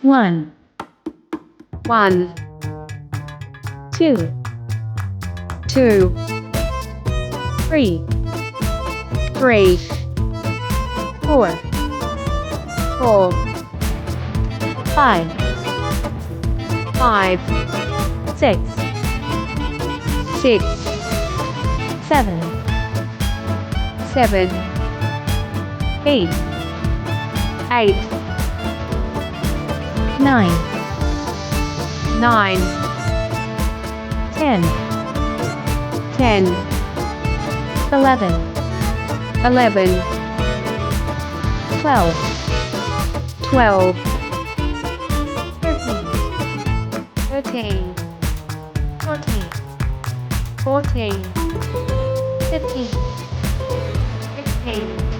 1, 1, 2, 2, 3, 3, 4, 4, 5, 5, 6, 6, 7, 7, 8, 8, 9, 9, 10, 10, 11, 11, 12, 12, 13, 13, 14, 14, 15, 15,